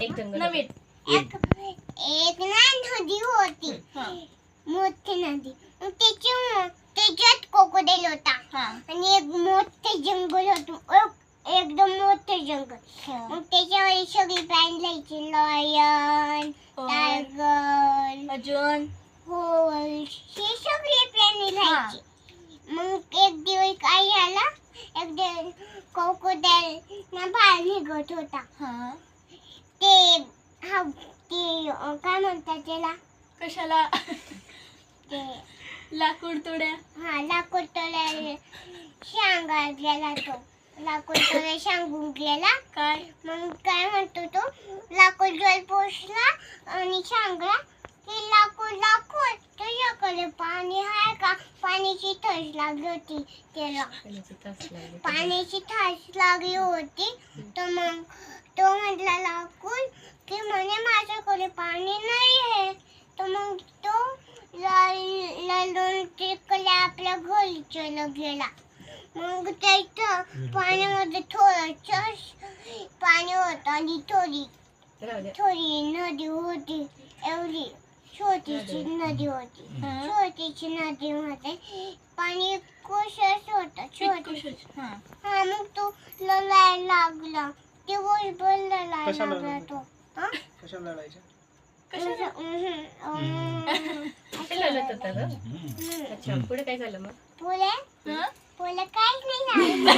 एक जंगल नवीन एक ना नदी होती, मोठी नदी. मग त्याच्यात क्रोकोडाईल होता आणि एक मोठे जंगल होतं, एकदम मोठे जंगल. मग त्याच्यावर सगळी प्राणी राहायची, लॉयन, टायगर, अजून हो, हे सगळे प्राणी राहायचे. मग एक दिवस काय झालं, एक दिवस क्रोकोडाईल ना बाहेर निघत होता. ते काय म्हणतात त्याला, कशाला ते लाकूड तोड्या. लाकूड तोडायला सांगायला गेला तो. लाकूड तोडायला सांगून गेला. काय मग काय म्हणतो तो, लाकूड जवळ पोचला आणि सांगला की लाकूड तुझ्याकडे पाणी आहे का. पाण्याची ठस लागली होती त्याला, पाण्याची ठस लागली होती. तर मग तो म्हटला लाकूड की म्हणे माझ्याकडे पाणी नाही आहे. तर मग तो लढून तिकडे आपल्या घरी चला गेला. मग त्याच्या पाण्यामध्ये थोडं पाणी होतं आणि थोडी नदी होती, एवढी छोटीशी नदी होती. छोटीशी नदीमध्ये पाणी कुसच होतं, छोटं. मग तो लढायला लागला, दिवसभर लढायला लागला तो. कशाला लढायचं? लढत होता ग. अच्छा, पुढे काय झालं मग? पुढे काहीच नाही झालं.